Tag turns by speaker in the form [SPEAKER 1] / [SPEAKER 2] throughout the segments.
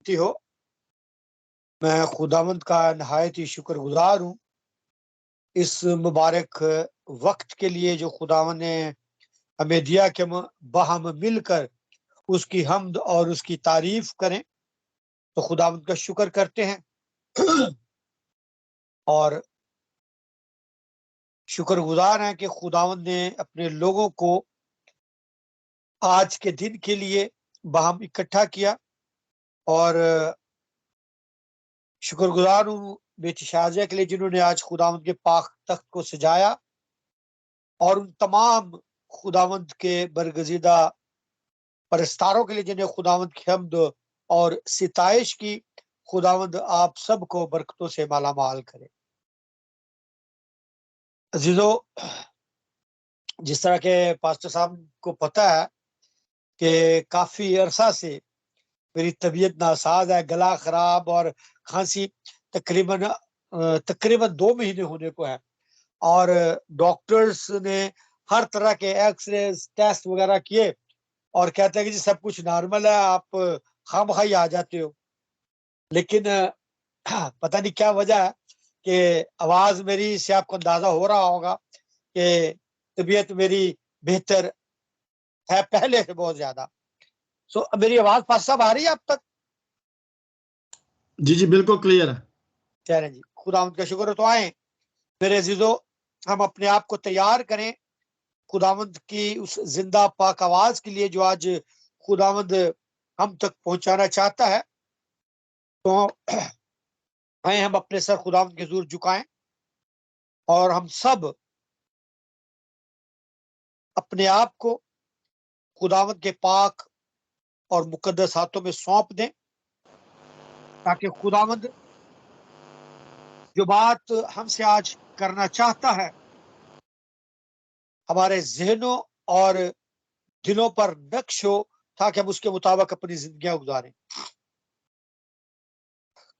[SPEAKER 1] سلامتی ہو۔ میں خداوند کا نہایت ہی شکر گزار ہوں اس مبارک وقت کے لیے جو خداوند نے ہمیں دیا کہ ہم باہم مل کر اس کی حمد اور اس کی تعریف کریں، تو خداوند کا شکر کرتے ہیں اور شکر گزار ہیں کہ خداوند نے اپنے لوگوں کو آج کے دن کے لیے باہم اکٹھا کیا، اور شکر گزار ہوں بیٹی شازیہ کے لیے جنہوں نے آج خداوند کے پاک تخت کو سجایا، اور ان تمام خداوند کے برگزیدہ پرستاروں کے لیے جنہیں خداوند کی حمد اور ستائش کی۔ خداوند آپ سب کو برکتوں سے مالا مال کرے۔ عزیزو، جس طرح کے پاسٹر صاحب کو پتہ ہے کہ کافی عرصہ سے میری طبیعت ناساز ہے، گلا خراب اور کھانسی تقریباً 2 مہینے ہونے کو ہے، اور ڈاکٹرز نے ہر طرح کے ایکس ریز ٹیسٹ وغیرہ کیے اور کہتے ہیں کہ جی سب کچھ نارمل ہے، آپ خام خواہ آ جاتے ہو، لیکن پتہ نہیں کیا وجہ ہے کہ آواز میری سے آپ کو اندازہ ہو رہا ہوگا کہ طبیعت میری بہتر ہے پہلے سے بہت زیادہ۔ سو میری آواز پاس صاحب آ رہی ہے اب تک؟
[SPEAKER 2] جی بالکل کلیئر ہے۔
[SPEAKER 1] چلیں جی، خداوند کا شکر ہے۔ تو آئیں میرے عزیزو، ہم اپنے آپ کو تیار کریں خداوند کی اس زندہ پاک آواز کے لیے جو آج خداوند ہم تک پہنچانا چاہتا ہے۔ تو آئیں ہم اپنے سر خداوند کے حضور جھکائیں اور ہم سب اپنے آپ کو خداوند کے پاک اور مقدس ہاتھوں میں سونپ دیں، تاکہ خداوند جو بات ہم سے آج کرنا چاہتا ہے ہمارے ذہنوں اور دلوں پر نقش ہو، تاکہ ہم اس کے مطابق اپنی زندگیاں گزاریں۔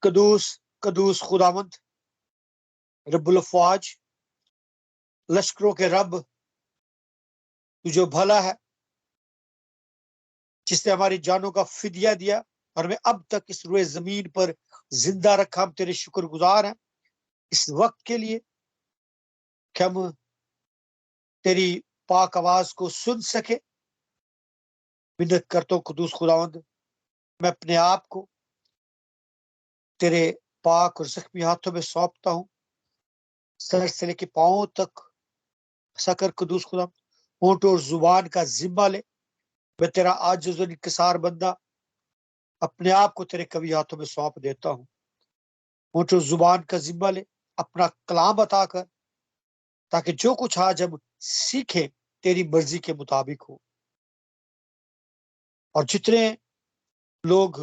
[SPEAKER 1] قدوس قدوس خداوند رب الافواج، لشکروں کے رب، تو جو بھلا ہے، جس نے ہماری جانوں کا فدیہ دیا اور ہمیں اب تک اس روئے زمین پر زندہ رکھا، ہم تیرے شکر گزار ہیں اس وقت کے لیے کہ ہم تیری پاک آواز کو سن سکے۔ منت کرتا ہوں قدوس خداوند، میں اپنے آپ کو تیرے پاک اور زخمی ہاتھوں میں سونپتا ہوں، سر سے لے کے پاؤں تک سکر قدوس خدا، ہونٹ اور زبان کا ذمہ لے۔ میں تیرا عاجز و انکسار بندہ اپنے آپ کو تیرے کبھی ہاتھوں میں سونپ دیتا ہوں۔ ہونٹ اور زبان کا ذمہ لے، اپنا کلام عطا کر، تاکہ جو کچھ آج ہم سیکھیں تیری مرضی کے مطابق ہو، اور جتنے لوگ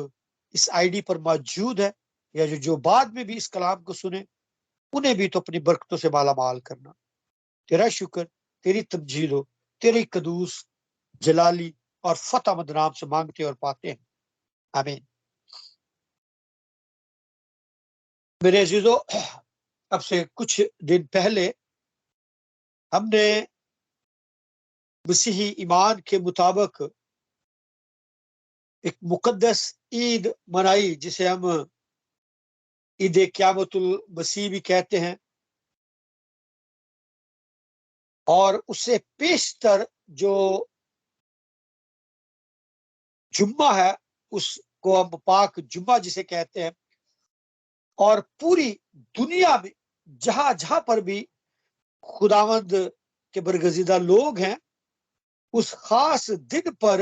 [SPEAKER 1] اس آئی ڈی پر موجود ہے یا جو بعد میں بھی اس کلام کو سنے، انہیں بھی تو اپنی برکتوں سے مالا مال کرنا۔ تیرا شکر، تیری تمجید ہو، تیری قدوس جلالی اور فتح مند نام سے مانگتے اور پاتے ہیں، آمین۔ میرے عزیزو، اب سے کچھ دن پہلے ہم نے مسیحی ایمان کے مطابق ایک مقدس عید منائی، جسے ہم عید قیامت المسیح بھی کہتے ہیں، اور اس سے پیشتر جو جمعہ ہے اس کو ہم پاک جمعہ جسے کہتے ہیں، اور پوری دنیا میں جہاں جہاں پر بھی خداوند کے برگزیدہ لوگ ہیں، اس خاص دن پر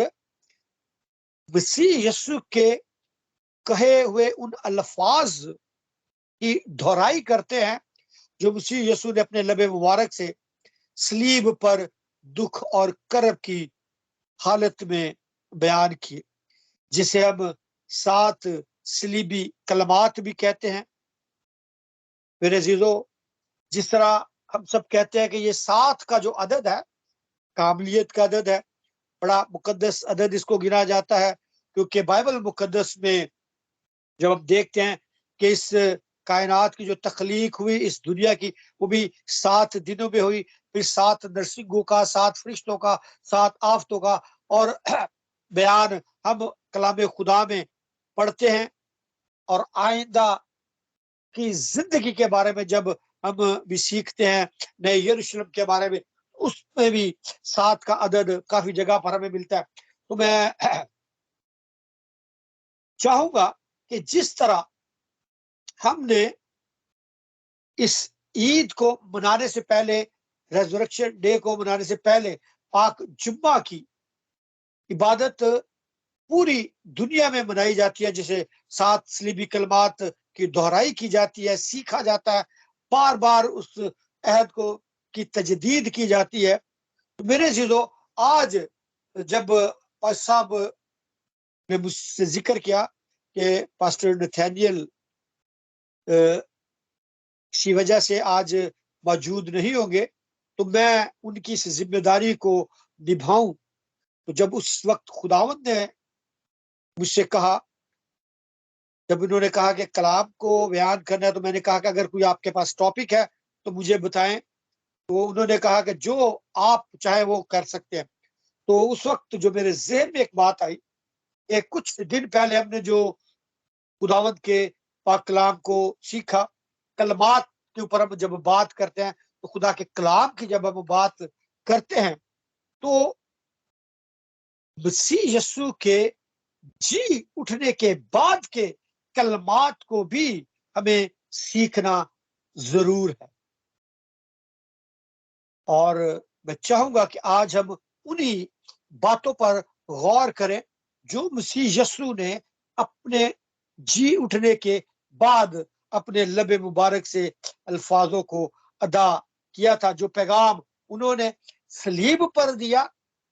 [SPEAKER 1] مسیح یسوع کے کہے ہوئے ان الفاظ کی دہرائی کرتے ہیں جو مسیح یسوع نے اپنے لب مبارک سے صلیب پر دکھ اور کرب کی حالت میں بیان کیے، جسے ہم 7 صلیبی کلمات بھی کہتے ہیں۔ میرے عزیزو، جس طرح ہم سب کہتے ہیں کہ یہ 7 کا جو عدد ہے کاملیت کا عدد ہے، بڑا مقدس عدد اس کو گنا جاتا ہے، کیونکہ بائبل مقدس میں جب ہم دیکھتے ہیں کہ اس کائنات کی جو تخلیق ہوئی اس دنیا کی، وہ بھی 7 دنوں میں ہوئی، پھر 7 نرسنگوں کا، 7 فرشتوں کا، 7 آفتوں کا، اور بیان ہم کلام خدا میں پڑھتے ہیں اور آئندہ کی زندگی کے بارے میں جب ہم بھی سیکھتے ہیں، نئے یروشلم کے بارے میں، اس میں بھی 7 کا عدد کافی جگہ پر ہمیں ملتا ہے. تو میں چاہوں گا کہ جس طرح ہم نے اس عید کو منانے سے پہلے، ریزریکشن ڈے کو منانے سے پہلے پاک جمعہ کی عبادت پوری دنیا میں منائی جاتی ہے، جسے 7 صلیبی کلمات کی دہرائی کی جاتی ہے، سیکھا جاتا ہے، بار بار اس عہد کو کی تجدید کی جاتی ہے. میرے عزیزو، آج جب پاس صاحب نے مجھ سے ذکر کیا کہ پاسٹر نتھینیل اسی وجہ سے آج موجود نہیں ہوں گے، تو میں ان کی اس ذمہ داری کو نبھاؤں. تو جب اس وقت خداوند نے مجھ سے کہا، جب انہوں نے کہا کہ کلام کو بیان کرنا ہے، تو میں نے کہا کہ اگر کوئی آپ کے پاس ٹاپک ہے تو مجھے بتائیں. تو انہوں نے کہا کہ جو آپ چاہیں وہ کر سکتے ہیں. تو اس وقت جو میرے ذہن میں ایک بات آئی، ایک کچھ دن پہلے ہم نے جو خداوند کے پاک کلام کو سیکھا، کلمات کے اوپر ہم جب بات کرتے ہیں تو خدا کے کلام کی جب ہم بات کرتے ہیں تو مسیح یسوع کے جی اٹھنے کے بعد کے کلمات کو بھی ہمیں سیکھنا ضرور ہے. اور میں چاہوں گا کہ آج ہم انہی باتوں پر غور کریں جو مسیح یسوع نے اپنے جی اٹھنے کے بعد اپنے لب مبارک سے الفاظوں کو ادا کیا تھا. جو پیغام انہوں نے صلیب پر دیا،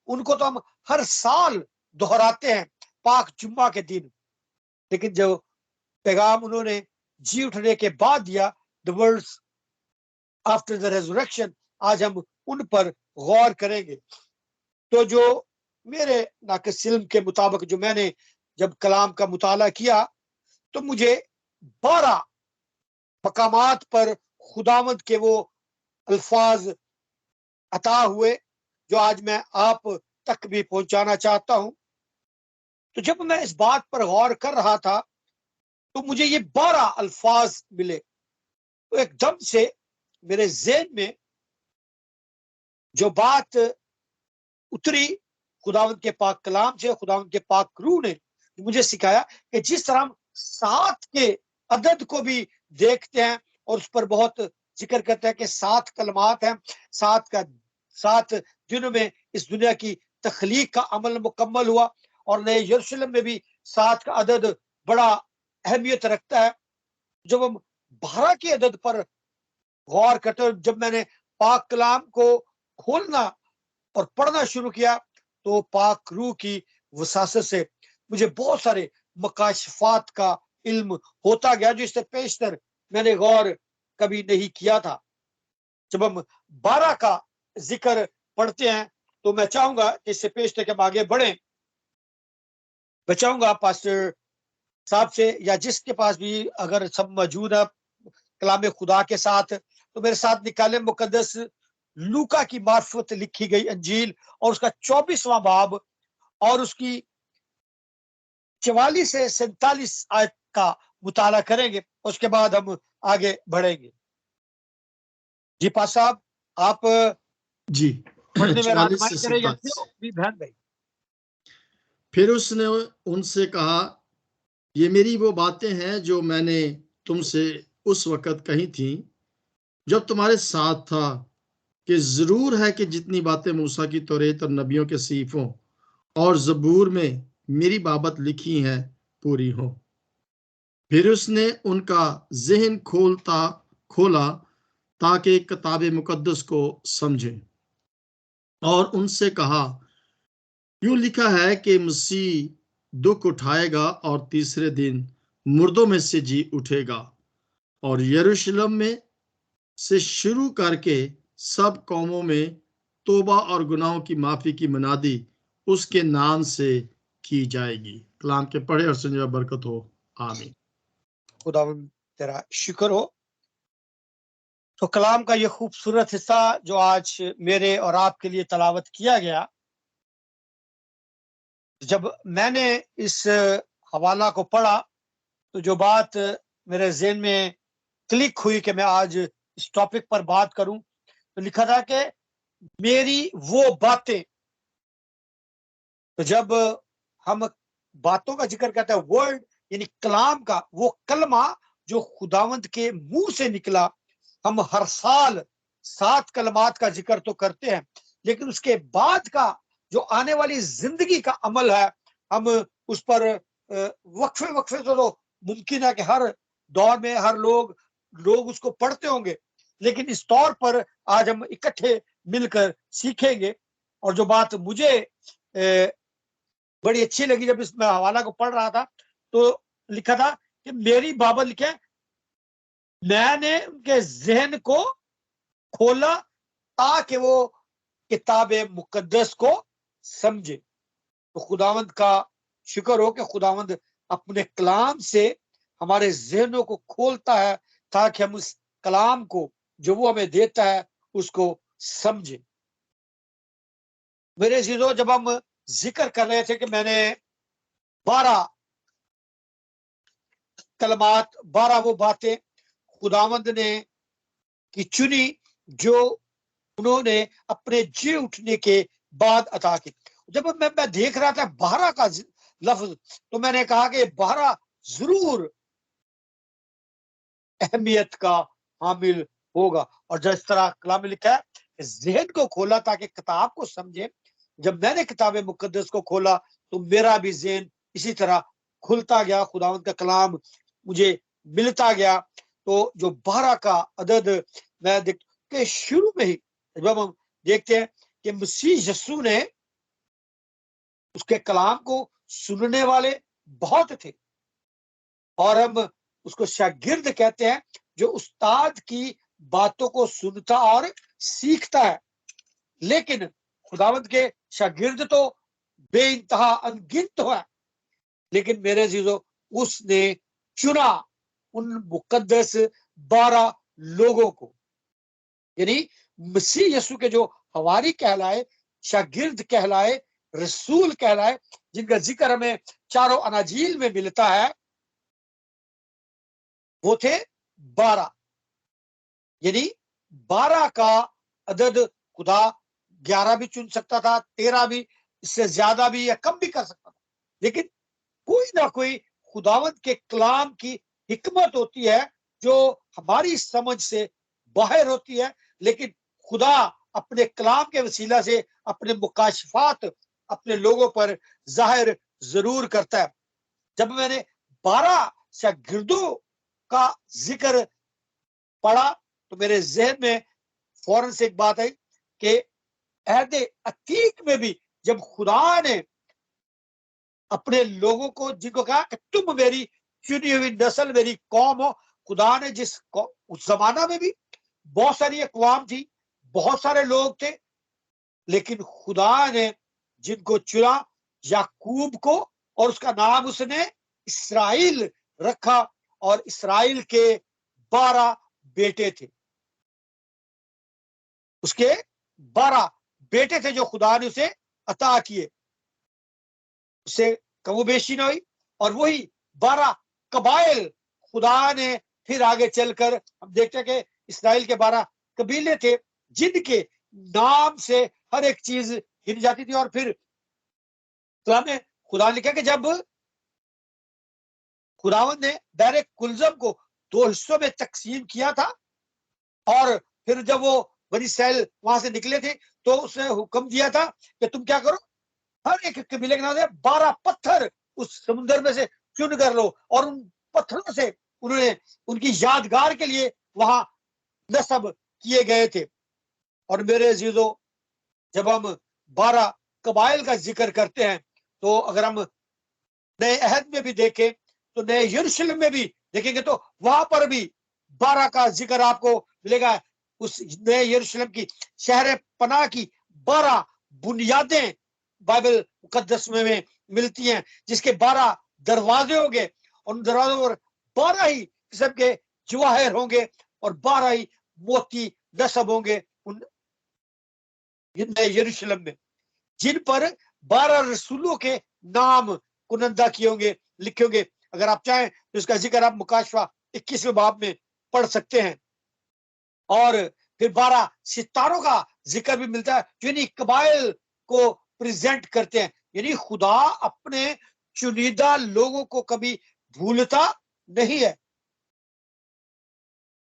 [SPEAKER 1] ان کو تو ہم ہر سال دہراتے ہیں پاک جمعہ کے دن، لیکن جو پیغام انہوں نے جی اٹھنے کے بعد دیا، the words after the resurrection، آج ہم ان پر غور کریں گے. تو جو میرے ناقص علم کے مطابق جو میں نے جب کلام کا مطالعہ کیا تو مجھے 12 مقامات پر خداوند کے وہ الفاظ عطا ہوئے جو آج میں آپ تک بھی پہنچانا چاہتا ہوں. تو جب میں اس بات پر غور کر رہا تھا تو مجھے یہ 12 الفاظ ملے. تو ایک دم سے میرے ذہن میں جو بات اتری خداوند کے پاک کلام سے، خداوند کے پاک روح نے مجھے سکھایا کہ جس طرح ہم 7 کے عدد کو بھی دیکھتے ہیں اور اس پر بہت ذکر کرتے ہیں کہ 7 کلمات ہیں، 7 دنوں میں اس دنیا کی تخلیق کا عمل مکمل ہوا، اور نئے یروشلم میں بھی 7 کا عدد بڑا اہمیت رکھتا ہے. جب ہم 12 کے عدد پر غور کرتے ہیں، جب میں نے پاک کلام کو کھولنا اور پڑھنا شروع کیا تو پاک روح کی وساست سے مجھے بہت سارے مکاشفات کا علم ہوتا گیا جو اس سے پیشتر میں نے غور کبھی نہیں کیا تھا. جب ہم 12 کا ذکر پڑھتے ہیں تو میں چاہوں گا کہ اس سے پیشتر کے ہم آگے بڑھیں. میں چاہوں گا پاسٹر صاحب سے یا جس کے پاس بھی اگر سب موجود ہے کلام خدا کے ساتھ، تو میرے ساتھ نکالے مقدس لوکا کی معرفت لکھی گئی انجیل اور اس کا 24واں باب اور اس کی 44 سے 47 آیت کا مطالعہ کریں گے. اس کے بعد ہم آگے بڑھیں گے. جی پاس صاحب، آپ
[SPEAKER 2] جی
[SPEAKER 1] پڑھنے میں
[SPEAKER 2] 44
[SPEAKER 1] رہنمائی
[SPEAKER 2] سے
[SPEAKER 1] کریں یا
[SPEAKER 2] 47.
[SPEAKER 1] بھی بہن بھائی؟
[SPEAKER 2] پھر اس نے ان سے کہا، یہ میری وہ باتیں ہیں جو میں نے تم سے اس وقت کہی تھیں جب تمہارے ساتھ تھا، کہ ضرور ہے کہ جتنی باتیں موسیٰ کی توریت اور نبیوں کے صحیفوں اور زبور میں میری بابت لکھی ہیں پوری ہوں. پھر اس نے ان کا ذہن کھولا تاکہ کتاب مقدس کو سمجھیں، اور ان سے کہا، یوں لکھا ہے کہ مسیح دکھ اٹھائے گا اور تیسرے دن مردوں میں سے جی اٹھے گا، اور یروشلم میں سے شروع کر کے سب قوموں میں توبہ اور گناہوں کی معافی کی منادی اس کے نام سے کی جائے گی. کلام کے پڑھے اور سنجا برکت ہو، آمین.
[SPEAKER 1] خداوند تیرا شکر ہو. تو کلام کا یہ خوبصورت حصہ جو آج میرے اور آپ کے لیے تلاوت کیا گیا، جب میں نے اس حوالہ کو پڑھا تو جو بات میرے ذہن میں کلک ہوئی کہ میں آج اس ٹاپک پر بات کروں، تو لکھا تھا کہ میری وہ باتیں. تو جب ہم باتوں کا ذکر کرتے ہیں، ورڈ یعنی کلام کا وہ کلمہ جو خداوند کے منہ سے نکلا، ہم ہر سال 7 کلمات کا ذکر تو کرتے ہیں، لیکن اس کے بعد کا جو آنے والی زندگی کا عمل ہے، ہم اس پر وقفے وقفے سے تو ممکن ہے کہ ہر دور میں ہر لوگ اس کو پڑھتے ہوں گے، لیکن اس طور پر آج ہم اکٹھے مل کر سیکھیں گے. اور جو بات مجھے بڑی اچھی لگی جب اس میں حوالہ کو پڑھ رہا تھا، تو لکھا تھا کہ میری بابت لکھے میں نے ان کے ذہن کو کھولا تاکہ وہ کتاب مقدس کو سمجھے. تو خداوند کا شکر ہو کہ خداوند اپنے کلام سے ہمارے ذہنوں کو کھولتا ہے تاکہ ہم اس کلام کو جو وہ ہمیں دیتا ہے اس کو سمجھیں. میرے عزیزو، جب ہم ذکر کر رہے تھے کہ میں نے 12 کلمات، 12 وہ باتیں خداوند نے کی چنی جو انہوں نے اپنے جی اٹھنے کے بعد عطا کی. جب میں دیکھ رہا تھا 12 کا لفظ، تو میں نے کہا کہ 12 ضرور اہمیت کا حامل ہوگا. اور جس طرح کلام میں لکھا ہے ذہن کو کھولا تاکہ کتاب کو سمجھے. جب میں نے کتاب مقدس کو کھولا تو میرا بھی ذہن اسی طرح کھلتا گیا، خداوند کا کلام مجھے ملتا گیا. تو جو 12 کا عدد میں دیکھ کہ شروع میں ہی جب ہم دیکھتے ہیں کہ مسیح یسوع نے اس کے کلام کو سننے والے بہت تھے، اور ہم اس کو شاگرد کہتے ہیں جو استاد کی باتوں کو سنتا اور سیکھتا ہے. لیکن خداوند کے شاگرد تو بے انتہا انگنت ہے، لیکن میرے عزیزو اس نے چنا ان مقدس 12 لوگوں کو، یعنی مسیح یسوع کے جو حواری کہلائے، شاگرد کہلائے، رسول کہلائے، جن کا ذکر ہمیں چاروں اناجیل میں ملتا ہے، وہ تھے 12. یعنی 12 کا عدد خدا 11 بھی چن سکتا تھا، 13 بھی، اس سے زیادہ بھی یا کم بھی کر سکتا تھا، لیکن کوئی نہ کوئی خداوند کے کلام کی حکمت ہوتی ہے جو ہماری سمجھ سے باہر ہوتی ہے، لیکن خدا اپنے کلام کے وسیلہ سے اپنے مکاشفات اپنے لوگوں پر ظاہر ضرور کرتا ہے. جب میں نے 12 شاگردوں کا ذکر پڑھا تو میرے ذہن میں فوراً سے ایک بات آئی کہ عہد عتیق میں بھی جب خدا نے اپنے لوگوں کو، جن کو کہا کہ تم میری چنی ہوئی نسل، میری قوم ہو، خدا نے اس زمانہ میں بھی بہت ساری اقوام تھی، بہت سارے لوگ تھے، لیکن خدا نے جن کو چنا، یعقوب کو، اور اس کا نام اس نے اسرائیل رکھا، اور اسرائیل کے 12 بیٹے تھے. اس کے 12 بیٹے تھے جو خدا نے اسے عطا کیے، اس سے کم و بیشی نہ ہوئی. اور وہی 12 قبائل خدا نے پھر آگے چل کر ہم دیکھتے ہیں کہ اسرائیل کے 12 قبیلے تھے جن کے نام سے ہر ایک چیز گن جاتی تھی. اور پھر کلام میں خدا نے لکھا کہ جب خداوند نے بحر کلزم کو 2 حصوں میں تقسیم کیا تھا، اور پھر جب وہ بنی اسرائیل وہاں سے نکلے تھے تو اس نے حکم دیا تھا کہ تم کیا کرو، ہر ایک قبیلے کے نام سے 12 پتھر اس سمندر میں سے چن کر لو، اور ان پتھروں سے انہوں نے ان کی یادگار کے لیے وہاں نصب کیے گئے تھے. اور میرے عزیزو، جب ہم 12 قبائل کا ذکر کرتے ہیں تو اگر ہم نئے عہد میں بھی دیکھیں تو نئے یروشلم میں بھی دیکھیں گے تو وہاں پر بھی 12 کا ذکر آپ کو ملے گا. اس نئے یروشلم کی شہر پناہ کی 12 بنیادیں بائبل مقدس میں ملتی ہیں، جس کے 12 دروازے ہوں گے، ان دروازوں پر 12 ہی قسم کے جواہر ہوں گے، اور 12 ہی موتی نصب ہوں گے ان نئے یروشلم میں، جن پر 12 رسولوں کے نام کنندہ کیے ہوں گے، لکھے ہوں گے. اگر آپ چاہیں تو اس کا ذکر آپ مکاشفہ 21ویں باب میں پڑھ سکتے ہیں. اور پھر 12 ستاروں کا ذکر بھی ملتا ہے جو یعنی قبائل کو پریزنٹ کرتے ہیں. یعنی خدا اپنے چنیدہ لوگوں کو کبھی بھولتا نہیں ہے.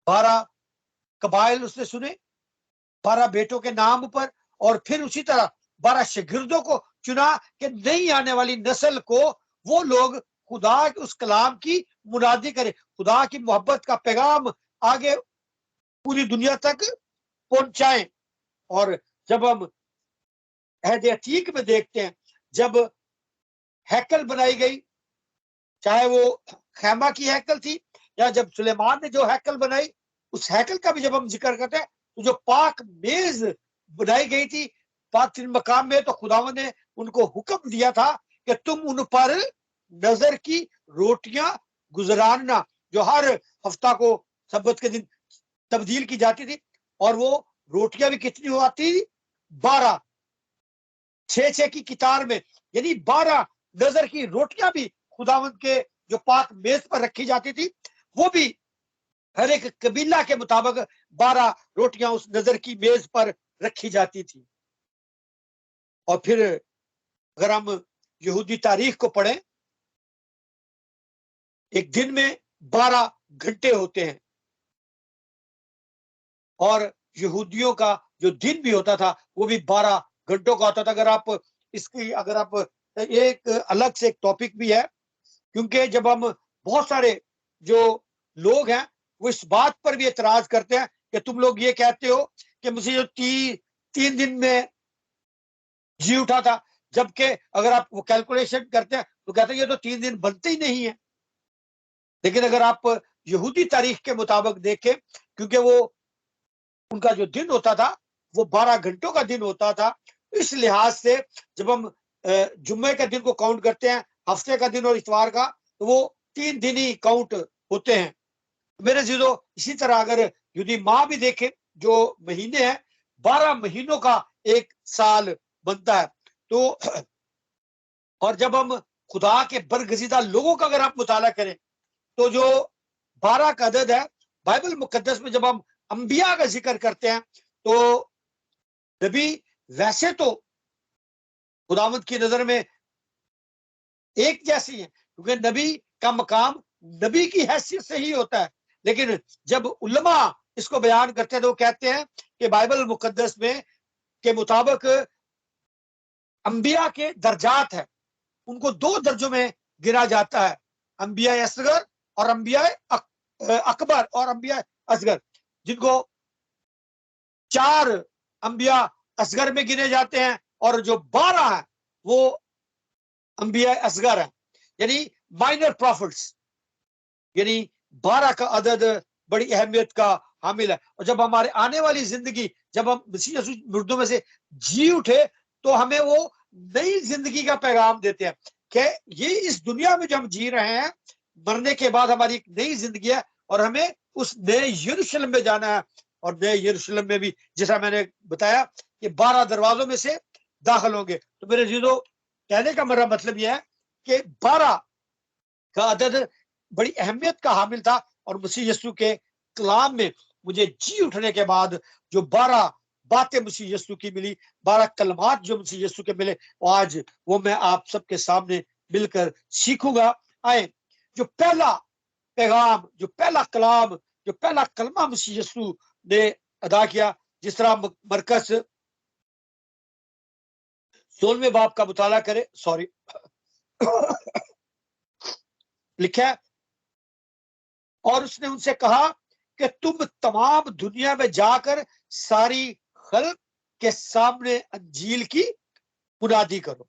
[SPEAKER 1] 12 قبائل اس نے سنے 12 بیٹوں کے نام پر, اور پھر اسی طرح 12 شاگردوں کو چنا کہ نئی آنے والی نسل کو وہ لوگ خدا کے اس کلام کی منادی کرے, خدا کی محبت کا پیغام آگے پوری دنیا تک پہنچائیں. اور جب ہم عہد عتیق میں دیکھتے ہیں, جب ہیکل بنائی گئی, چاہے وہ خیمہ کی ہیکل تھی یا جب سلیمان نے جو ہیکل بنائی, اس ہیکل کا بھی جب ہم ذکر کرتے ہیں تو جو پاک میز بنائی گئی تھی پاک مقام میں, تو خداوند نے ان کو حکم دیا تھا کہ تم ان پر نظر کی روٹیاں گزراننا, جو ہر ہفتہ کو سبت کے دن تبدیل کی جاتی تھی. اور وہ روٹیاں بھی کتنی ہوتی, 12, 6 کی قطار میں, یعنی 12 نظر کی روٹیاں بھی خداوند کے جو پاک میز پر رکھی جاتی تھی, وہ بھی ہر ایک قبیلہ کے مطابق 12 روٹیاں اس نظر کی میز پر رکھی جاتی تھی. اور پھر اگر ہم یہودی تاریخ کو پڑھیں, ایک دن میں 12 گھنٹے ہوتے ہیں, اور یہودیوں کا جو دن بھی ہوتا تھا وہ بھی 12 گھنٹوں کا ہوتا تھا. اگر آپ اس کی ایک الگ سے ایک ٹاپک بھی ہے, کیونکہ جب ہم بہت سارے جو لوگ ہیں وہ اس بات پر بھی اعتراض کرتے ہیں کہ تم لوگ یہ کہتے ہو کہ مجھے جو 3 دن میں جی اٹھا تھا, جبکہ اگر آپ وہ کیلکولیشن کرتے ہیں تو کہتے ہیں یہ تو 3 دن بنتے ہی نہیں ہے. لیکن اگر آپ یہودی تاریخ کے مطابق دیکھیں, کیونکہ وہ ان کا جو دن ہوتا تھا وہ 12 گھنٹوں کا دن ہوتا تھا, اس لحاظ سے جب ہم جمعے کا دن کو کاؤنٹ کرتے ہیں, ہفتے کا دن اور اتوار کا, تو وہ 3 دن ہی کاؤنٹ ہوتے ہیں. میرے عزیزو, اسی طرح اگر یہودی ماہ بھی دیکھیں, جو مہینے ہیں 12 مہینوں کا ایک سال بنتا ہے. تو اور جب ہم خدا کے برگزیدہ لوگوں کا اگر آپ مطالعہ کریں تو جو 12 کا عدد ہے بائبل مقدس میں, جب ہم انبیاء کا ذکر کرتے ہیں تو نبی ویسے تو خداوند کی نظر میں ایک جیسی ہیں, کیونکہ نبی کا مقام نبی کی حیثیت سے ہی ہوتا ہے. لیکن جب علماء اس کو بیان کرتے ہیں تو وہ کہتے ہیں کہ بائبل مقدس میں کے مطابق انبیاء کے درجات ہیں, ان کو 2 درجوں میں گرا جاتا ہے, انبیاء اصغر اور انبیاء اکبر اور انبیاء اصغر, جن کو 4 انبیاء اصغر میں گنے جاتے ہیں, اور جو 12 ہیں وہ انبیاء اصغر ہیں, یعنی مائنر پروفٹس. یعنی 12 کا عدد بڑی اہمیت کا حامل ہے. اور جب ہمارے آنے والی زندگی, جب ہم مسیح یسوع مردوں میں سے جی اٹھے تو ہمیں وہ نئی زندگی کا پیغام دیتے ہیں کہ یہ اس دنیا میں جو ہم جی رہے ہیں, مرنے کے بعد ہماری ایک نئی زندگی ہے, اور ہمیں اس نئے یروشلم میں جانا ہے. اور نئے یروشلم میں بھی جیسا میں نے بتایا کہ 12 دروازوں میں سے داخل ہوں گے. تو میرے عزیزو, کہنے کا میرا مطلب یہ ہے کہ 12 کا عدد بڑی اہمیت کا حامل تھا, اور مسیح یسوع کے کلام میں مجھے جی اٹھنے کے بعد جو 12 باتیں مسیح یسوع کی ملی, 12 کلمات جو مسیح یسوع کے ملے, آج وہ میں آپ سب کے سامنے مل کر سیکھوں گا. آئے, جو پہلا پیغام, جو پہلا کلام, جو پہلا کلمہ مسیح یسوع نے ادا کیا, جس طرح مرکز 16ویں باب کا مطالعہ کرے, لکھا ہے, اور اس نے ان سے کہا کہ تم تمام دنیا میں جا کر ساری خلق کے سامنے انجیل کی منادی کرو.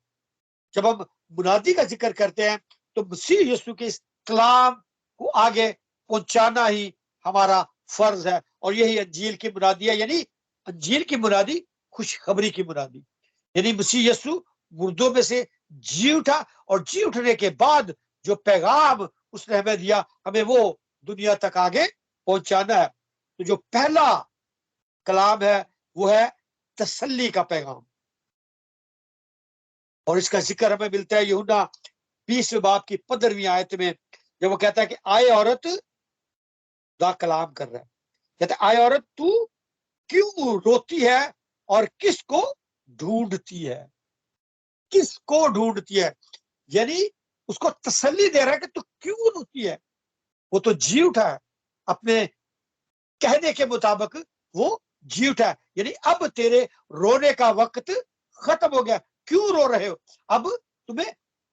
[SPEAKER 1] جب ہم منادی کا ذکر کرتے ہیں تو مسیح یسوع کے اس کلام کو آگے پہنچانا ہی ہمارا فرض ہے, اور یہی انجیل کی منادی ہے. یعنی انجیل کی منادی خوشخبری کی منادی, یعنی مسیح یسوع مردوں میں سے جی اٹھا, اور جی اٹھنے کے بعد جو پیغام اس نے ہمیں دیا, ہمیں وہ دنیا تک آگے پہنچانا ہے. تو جو پہلا کلام ہے وہ ہے تسلی کا پیغام, اور اس کا ذکر ہمیں ملتا ہے یوحنا 20 باب کی 15ویں آیت میں, جب وہ کہتا ہے کہ آئے عورت، خدا کلام کر رہا ہے، کہتا ہے آئے عورت تو کیوں روتی ہے اور کس کو ڈھونڈتی ہے؟ کس کو ڈھونڈتی ہے؟ یعنی اس کو تسلی دے رہا ہے کہ تو کیوں روتی ہے؟ وہ تو جی اٹھا ہے، اپنے کہنے کے مطابق وہ جی اٹھا ہے، یعنی اب تیرے رونے کا وقت ختم ہو گیا، کیوں رو رہے ہو؟ اب تمہیں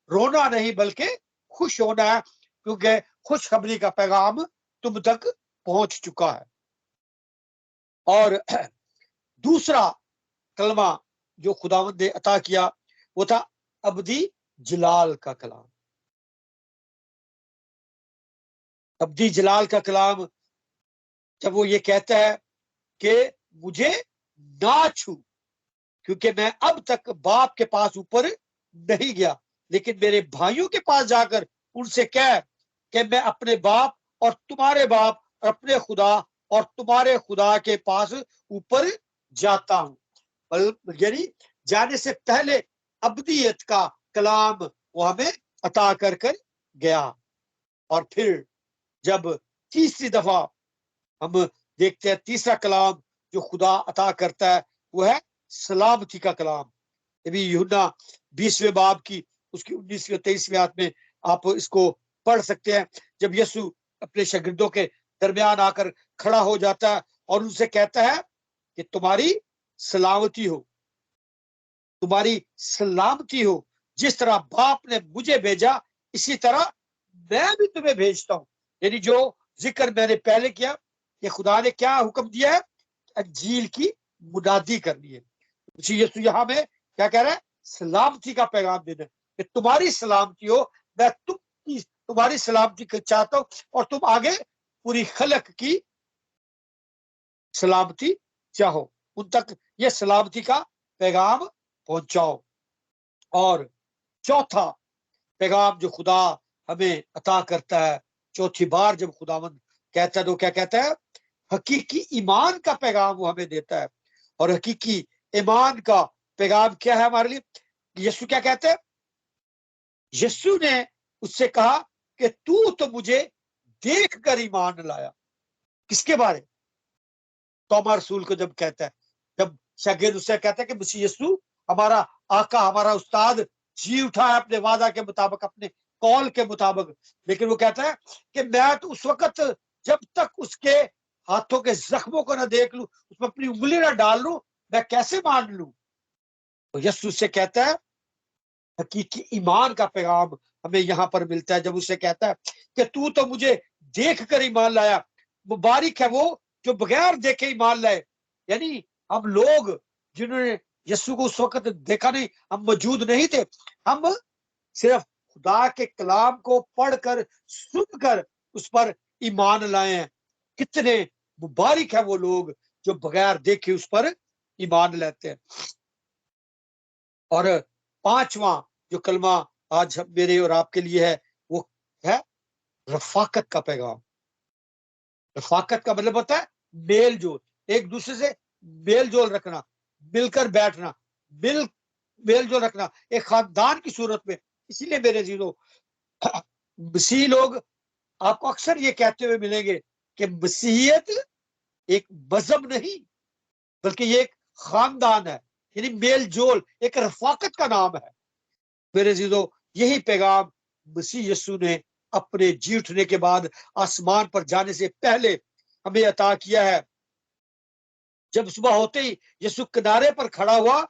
[SPEAKER 1] رونا نہیں بلکہ خوش ہونا ہے، کیونکہ خوشخبری کا پیغام تم تک پہنچ چکا ہے۔ اور دوسرا کلمہ جو خداوند نے عطا کیا وہ تھا ابدی جلال کا کلام۔ ابدی جلال کا کلام جب وہ یہ کہتا ہے کہ مجھے نہ چھو، کیونکہ میں اب تک باپ کے پاس اوپر نہیں گیا، لیکن میرے بھائیوں کے پاس جا کر ان سے کہہ کہ میں اپنے باپ اور تمہارے باپ اور اپنے خدا اور تمہارے خدا کے پاس اوپر جاتا ہوں۔ یعنی جانے سے پہلے ابدیت کا کلام وہ ہمیں عطا کر گیا۔ اور پھر جب تیسری دفعہ ہم دیکھتے ہیں تیسرا کلام جو خدا عطا کرتا ہے وہ ہے سلامتی کا کلام۔ ابھی یوحنا 20ویں باب کی اس کی 19ویں 23ویں آیت میں آپ اس کو پڑھ سکتے ہیں، جب یسوع اپنے شاگردوں کے درمیان آ کر کھڑا ہو جاتا ہے اور ان سے کہتا ہے کہ تمہاری سلامتی ہو، تمہاری سلامتی ہو، جس طرح باپ نے مجھے بھیجا اسی طرح میں بھی تمہیں بھیجتا ہوں۔ یعنی جو ذکر میں نے پہلے کیا کہ خدا نے کیا حکم دیا ہے، انجیل کی منادی کرنی ہے۔ یسوع یہاں میں کیا کہہ رہا ہے؟ سلامتی کا پیغام دینا کہ تمہاری سلامتی ہو، میں تمہاری سلامتی چاہتا ہوں، اور تم آگے پوری خلق کی سلامتی چاہو، ان تک یہ سلامتی کا پیغام پہنچاؤ۔ اور چوتھا پیغام جو خدا ہمیں عطا کرتا ہے، چوتھی بار جب خداوند کہتا ہے تو کیا کہتا ہے؟ حقیقی ایمان کا پیغام وہ ہمیں دیتا ہے۔ اور حقیقی ایمان کا پیغام کیا ہے ہمارے لیے؟ یسوع کیا کہتے ہیں؟ یسوع نے اس سے کہا کہ تو مجھے دیکھ کر ایمان لایا۔ کس کے بارے؟ توما رسول کو جب کہتا ہے، جب شاگرد اس سے کہتا ہے کہ مسیح یسوع ہمارا آقا، ہمارا استاد جی اٹھا ہے اپنے وعدہ کے مطابق، اپنے قول کے مطابق، لیکن وہ کہتا ہے کہ میں تو اس وقت جب تک اس کے ہاتھوں کے زخموں کو نہ دیکھ لوں، اس میں اپنی انگلی نہ ڈال لوں، میں کیسے مان لوں؟ تو یسوع سے کہتا ہے حقیقی ایمان کا پیغام ہمیں یہاں پر ملتا ہے جب اسے کہتا ہے کہ تو مجھے دیکھ کر ایمان لایا۔ مبارک ہے وہ جو بغیر دیکھے ایمان لائے۔ یعنی ہم لوگ جنہوں نے یسوع کو اس وقت دیکھا نہیں، ہم موجود نہیں تھے، ہم صرف خدا کے کلام کو پڑھ کر سن کر اس پر ایمان لائے ہیں۔ کتنے مبارک ہے وہ لوگ جو بغیر دیکھے اس پر ایمان لیتے ہیں۔ اور پانچواں جو کلمہ آج میرے اور آپ کے لیے ہے وہ ہے رفاقت کا پیغام۔ رفاقت کا مطلب ہوتا ہے میل جول، ایک دوسرے سے میل جول رکھنا، مل کر بیٹھنا، میل جول رکھنا ایک خاندان کی صورت میں۔ اسی لیے میرے عزیزو، مسیحی لوگ آپ کو اکثر یہ کہتے ہوئے ملیں گے کہ مسیحیت ایک مذہب نہیں بلکہ یہ ایک خاندان ہے، یعنی میل جول، ایک رفاقت کا نام ہے۔ میرے عزیزو، یہی پیغام مسیح یسوع نے اپنے جی اٹھنے کے بعد آسمان پر جانے سے پہلے ہمیں عطا کیا ہے۔ جب صبح ہوتے ہی یسوع کنارے پر کھڑا ہوا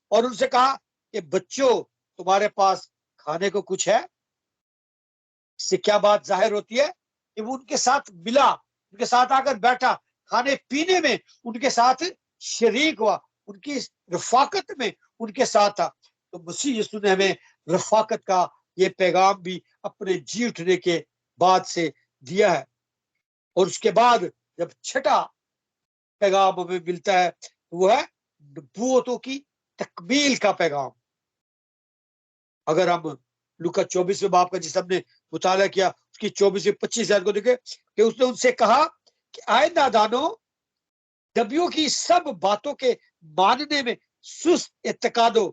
[SPEAKER 1] اور ان سے کہا کہ بچوں، تمہارے پاس کھانے کو کچھ ہے؟ اس سے کیا بات ظاہر ہوتی ہے کہ وہ ان کے ساتھ ملا، ان کے ساتھ آ کر بیٹھا، کھانے پینے میں ان کے ساتھ شریک ہوا، ان کی رفاقت میں ان کے ساتھ تھا۔ تو مسیح یسوع نے ہمیں رفاقت کا یہ پیغام بھی اپنے جی اٹھنے کے بعد سے دیا ہے۔ اور اس کے بعد جب چھٹا پیغام ہمیں ملتا ہے وہ ہے نبوتوں کی تکمیل کا پیغام۔ اگر ہم لوکا 24ویں باب کا جس ہم نے مطالعہ کیا اس کی 24-25 آیت کو دیکھیں کہ اس نے ان سے کہا کہ آئے نادانو، نبیوں کی سب باتوں کے ماننے میں سست اعتقاد ہو،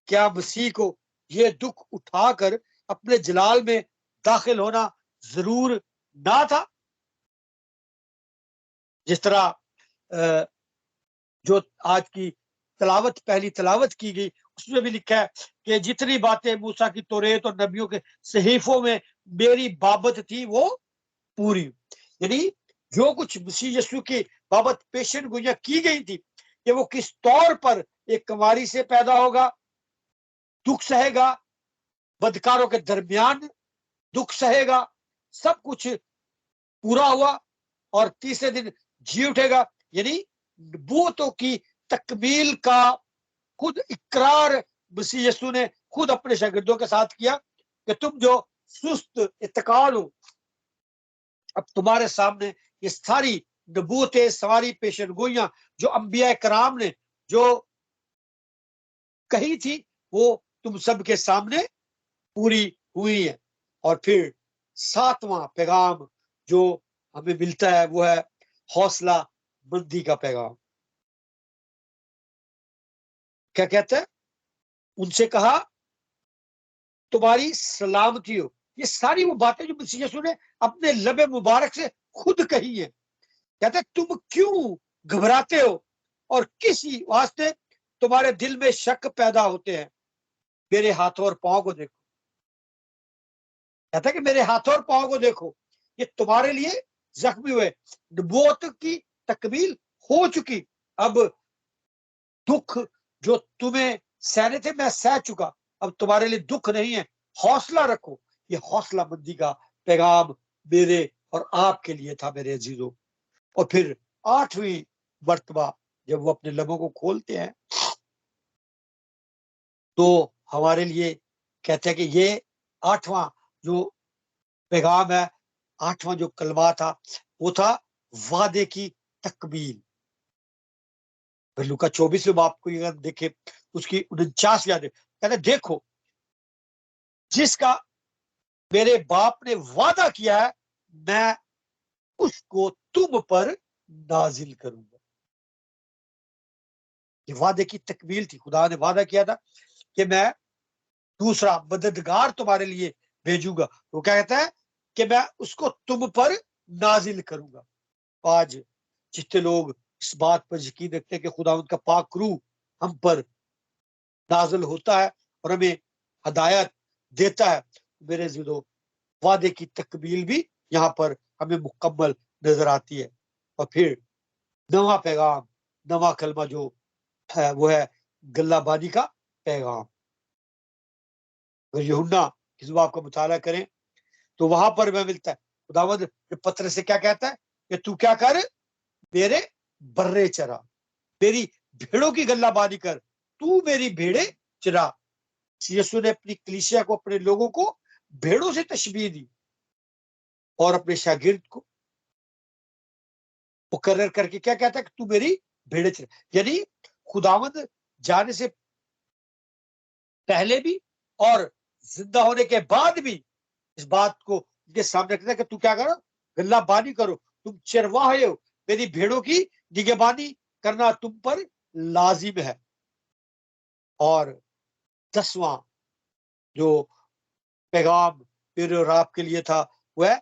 [SPEAKER 1] کیا مسیح کو یہ دکھ اٹھا کر اپنے جلال میں داخل ہونا ضرور نہ تھا. جس طرح جو آج کی تلاوت پہلی تلاوت کی گئی اس میں بھی لکھا ہے کہ جتنی باتیں موسیٰ کی توریت اور نبیوں کے صحیفوں میں میری بابت تھی وہ پوری. یعنی جو کچھ مسیح یسوع کی بابت پیشن گوئیاں کی گئی تھی کہ وہ کس طور پر ایک کنواری سے پیدا ہوگا, دکھ سہے گا, بدکاروں کے درمیان دکھ سہے گا, سب کچھ پورا ہوا اور تیسرے دن جی اٹھے گا. یعنی نبوتوں کی تکمیل کا خود اقرار مسیح یسوع نے خود اپنے شاگردوں کے ساتھ کیا کہ تم جو سست اتقال ہو, اب تمہارے سامنے یہ ساری نبوتیں, سواری پیشن گوئیاں جو انبیاء کرام نے جو کہی تھی وہ تم سب کے سامنے پوری ہوئی ہے. اور پھر 7واں پیغام جو ہمیں ملتا ہے وہ ہے حوصلہ مندی کا پیغام. کیا کہتا ہے؟ ان سے کہا تمہاری سلامتی ہو. یہ ساری وہ باتیں جو مسیح یسوع نے اپنے لب مبارک سے خود کہی ہے. کہتا ہے تم کیوں گھبراتے ہو اور کسی واسطے تمہارے دل میں شک پیدا ہوتے ہیں. میرے ہاتھوں اور پاؤں کو دیکھو. کہتا ہے کہ میرے ہاتھوں اور پاؤں کو دیکھو, یہ تمہارے لیے زخمی ہوئے. نبوت کی تکمیل ہو چکی. اب دکھ جو تمہیں سہنے تھے میں سہ چکا, اب تمہارے لیے دکھ نہیں ہے. حوصلہ رکھو. یہ حوصلہ مندی کا پیغام میرے اور آپ کے لیے تھا میرے عزیزوں. اور پھر 8ویں مرتبہ جب وہ اپنے لبوں کو کھولتے ہیں تو ہمارے لیے کہتے ہیں کہ یہ 8واں جو پیغام ہے, 8واں جو کلمہ تھا وہ تھا وعدے کی تکمیل. لوکا 24 باپ کو اگر دیکھے اس کی 49 یادیں کہتے دیکھو جس کا میرے باپ نے وعدہ کیا ہے میں اس کو تم پر نازل کروں گا. یہ وعدے کی تکمیل تھی. خدا نے وعدہ کیا تھا کہ میں دوسرا مددگار تمہارے لیے بھیجوں گا. وہ کیا کہتا ہے کہ میں اس کو تم پر نازل کروں گا. آج جتنے لوگ اس بات پر یقین رکھتے ہیں کہ خدا ان کا پاک روح ہم پر نازل ہوتا ہے اور ہمیں ہدایت دیتا ہے, میرے عزیزو وعدے کی تکمیل بھی یہاں پر ہمیں مکمل نظر آتی ہے. اور پھر 9واں پیغام, 9واں کلمہ جو ہے وہ ہے گلہ بانی کا پیغام. اگر یوحنا کی زبان کا مطالعہ کریں تو وہاں پر میں ملتا ہے خداوند پترس سے کیا کہتا ہے کہ تو کیا کر, میرے برے چرا, میری بھیڑوں کی گلہ بانی کر, تو میری بھیڑے چرا. یسوع نے اپنی کلیسیا کو, اپنے لوگوں کو بھیڑوں سے تشبیہ دی اور اپنے شاگرد کو مقرر کر کے کیا کہتا ہے کہ تو میری بھیڑے چرا. یعنی خداوند جانے سے پہلے بھی اور زندہ ہونے کے بعد بھی اس بات کو ان کے سامنے رکھتا ہے کہ تو کیا کرو, گلہ بانی کرو, تم چرواہے ہو, میری بھیڑوں کی نگہبانی کرنا تم پر لازم ہے. اور 10واں جو پیغام میرے اور آپ کے لیے تھا وہ ہے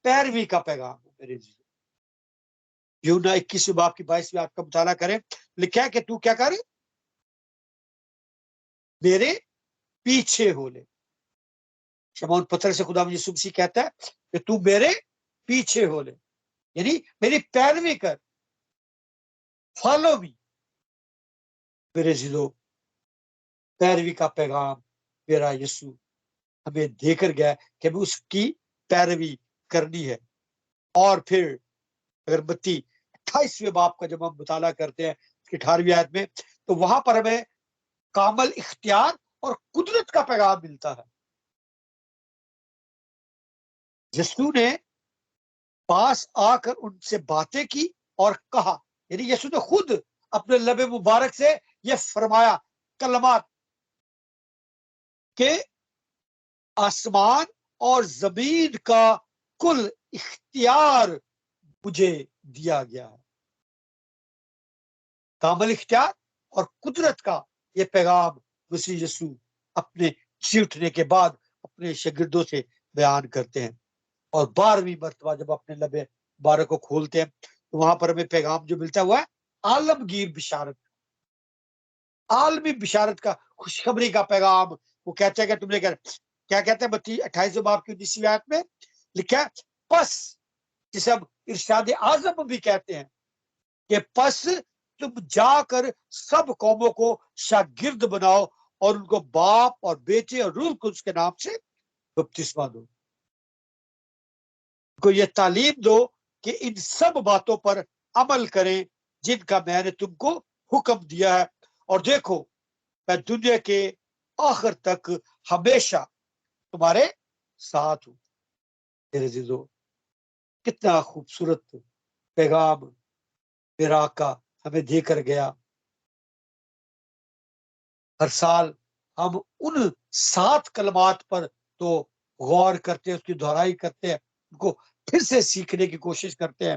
[SPEAKER 1] پیروی کا پیغام. میرے یوحنا 21 باب کی 22 آیت کا مطالعہ کریں, لکھا ہے کہ تو کیا کر, میرے پیچھے ہو لے. شمعون پترس سے خدا یسوع مسیح کہتا ہے کہ تو میرے پیچھے ہو لے, یعنی میری پیروی کر, فالو می. میرے عزیزو پیروی کا پیغام میرا یسوع ہمیں دے کر گیا کہ ہمیں اس کی پیروی کرنی ہے. اور پھر اگر متی 28ویں باب کا جب ہم مطالعہ کرتے ہیں اس کی 18ویں آیت میں تو وہاں پر ہمیں کامل اختیار اور قدرت کا پیغام ملتا ہے. یسوع نے پاس آ کر ان سے باتیں کی اور کہا, یعنی یسوع نے خود اپنے لب مبارک سے یہ فرمایا کلمات کہ آسمان اور زمین کا کل اختیار مجھے دیا گیا ہے. کامل اختیار اور قدرت کا یہ پیغام مسیح یسوع اپنے جی اٹھنے کے بعد اپنے شاگردوں سے بیان کرتے ہیں. اور 12ویں مرتبہ جب اپنے لبے مبارک کو کھولتے ہیں تو وہاں پر ہمیں پیغام جو ملتا ہے وہ ہے عالمگیر بشارت، عالمی بشارت کا، خوشخبری کا پیغام۔ وہ کہتے ہیں کہ تم نے کیا کہتے ہیں 28 باب کی 19 آیت میں لکھا ہے، پس جسے ہم ارشاد اعظم بھی کہتے ہیں کہ پس تم جا کر سب قوموں کو شاگرد بناؤ اور ان کو باپ اور بیٹے اور روح القدس کے نام سے بپتسمہ دو، کو یہ تعلیم دو کہ ان سب باتوں پر عمل کریں جن کا میں نے تم کو حکم دیا ہے، اور دیکھو میں دنیا کے آخر تک ہمیشہ تمہارے ساتھ ہوں۔ میرے عزیزو، کتنا خوبصورت پیغام میرا آقا ہمیں دے کر گیا۔ ہر سال ہم ان 7 کلمات پر تو غور کرتے ہیں، اس کی دہرائی کرتے ہیں، ان کو پھر سے سیکھنے کی کوشش کرتے ہیں،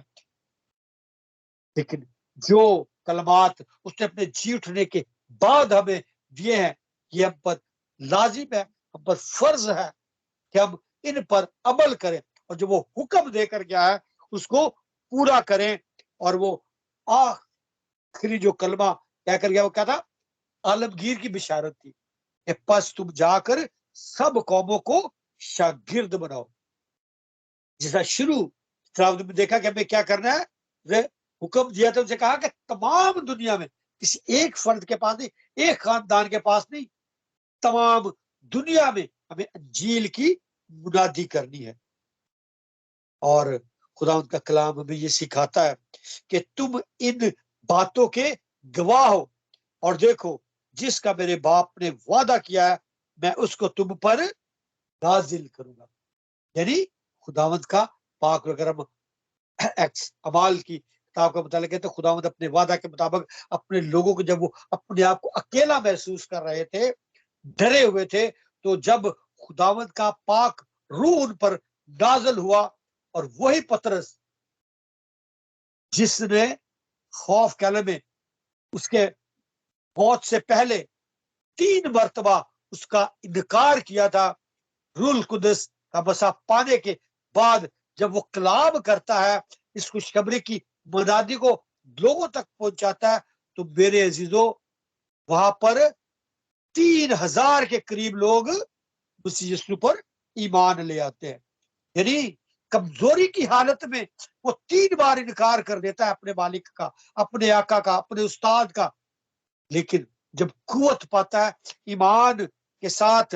[SPEAKER 1] لیکن جو کلمات اس نے اپنے جی اٹھنے کے بعد ہمیں دیے ہیں یہ ہم پر لازم ہے، ہم پر فرض ہے کہ ہم ان پر عمل کریں، اور جو وہ حکم دے کر گیا ہے اس کو پورا کریں۔ اور وہ آخری جو کلمہ کہہ کر گیا وہ کیا تھا؟ عالمگیر کی بشارت تھی کہ پس تم جا کر سب قوموں کو شاگرد بناؤ۔ جیسا شروع میں دیکھا کہ ہمیں کیا کرنا ہے، حکم دیا تھا، اسے کہا کہ تمام دنیا میں کسی ایک فرد کے پاس نہیں، ایک خاندان کے پاس نہیں، تمام دنیا میں ہمیں انجیل کی منادی کرنی ہے۔ اور خدا ان کا کلام ہمیں یہ سکھاتا ہے کہ تم ان باتوں کے گواہ ہو، اور دیکھو جس کا میرے باپ نے وعدہ کیا ہے میں اس کو تم پر نازل کروں گا۔ یعنی خداوند کا پاک، اگر ہم اعمال کی کتاب کا مطالعہ کرتے، خداوند اپنے وعدہ کے مطابق اپنے لوگوں کو، جب وہ اپنے آپ کو اکیلا محسوس کر رہے تھے، ڈرے ہوئے تھے، تو جب خداوند کا پاک روح ان پر نازل ہوا، اور وہی پطرس جس نے خوف کہنے میں اس کے موت سے پہلے 3 مرتبہ اس کا انکار کیا تھا، روح القدس کا بسا پانے کے بعد جب وہ کلام کرتا ہے، اس خوشخبری کی منادی کو لوگوں تک پہنچاتا ہے، تو میرے عزیزو وہاں پر 3000 کے قریب لوگ مسیح یسوع پر ایمان لے آتے ہیں۔ یعنی کمزوری کی حالت میں وہ 3 بار انکار کر دیتا ہے اپنے مالک کا، اپنے آقا کا، اپنے استاد کا، لیکن جب قوت پاتا ہے، ایمان کے ساتھ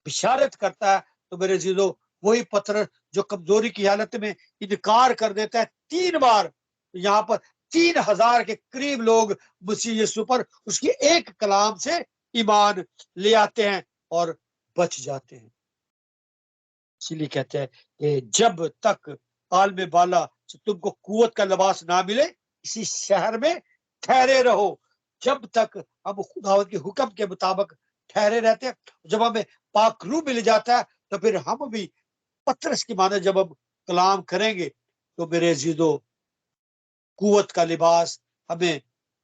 [SPEAKER 1] بشارت کرتا ہے، تو میرے عزیزو وہی پتھر جو کمزوری کی حالت میں انکار کر دیتا ہے 3 بار، یہاں پر 3000 کے قریب لوگ مسیح یسوع پر اس کی ایک کلام سے ایمان لے آتے ہیں اور بچ جاتے ہیں۔ اسی لیے کہتے ہیں کہ جب تک عالم بالا سے تم کو قوت کا لباس نہ ملے اسی شہر میں ٹھہرے رہو۔ جب تک ہم خداوند کے حکم کے مطابق ٹھہرے رہتے ہیں، جب ہمیں پاک روح مل جاتا ہے، تو پھر ہم بھی پترس کی معنی جب ہم کلام کریں گے تو میرے عزیزو قوت کا لباس ہمیں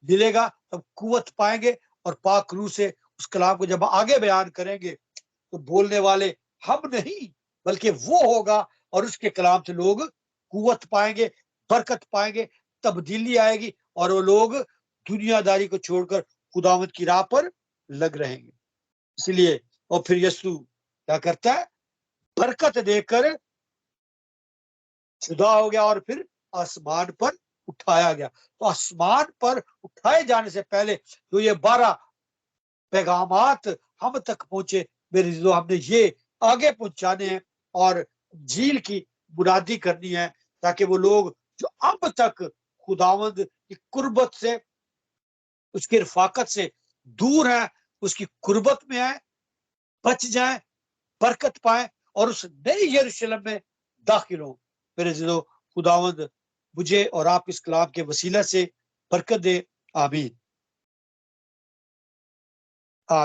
[SPEAKER 1] ملے گا، ہم قوت پائیں گے، اور پاک روح سے اس کلام کو جب آگے بیان کریں گے تو بولنے والے ہم نہیں بلکہ وہ ہوگا، اور اس کے کلام سے لوگ قوت پائیں گے، برکت پائیں گے، تبدیلی آئے گی، اور وہ لوگ دنیا داری کو چھوڑ کر خداوند کی راہ پر لگ رہیں گے۔ اس لیے اور پھر یسوع کیا کرتا ہے؟ برکت دے کر جدا ہو گیا اور پھر آسمان پر اٹھایا گیا۔ تو آسمان پر اٹھائے جانے سے پہلے جو یہ 12 پیغامات ہم تک پہنچے، میرے عزیزو ہم نے یہ آگے پہنچانے ہیں اور انجیل کی منادی کرنی ہے، تاکہ وہ لوگ جو اب تک خداوند کی قربت سے، اس کی رفاقت سے دور ہیں، اس کی قربت میں آئیں، بچ جائیں، برکت پائیں، اور اس نئی یروشلم میں داخل ہوں۔ میرے عزیزو خداوند مجھے اور آپ اس کلام کے وسیلہ سے برکت دے، آمین۔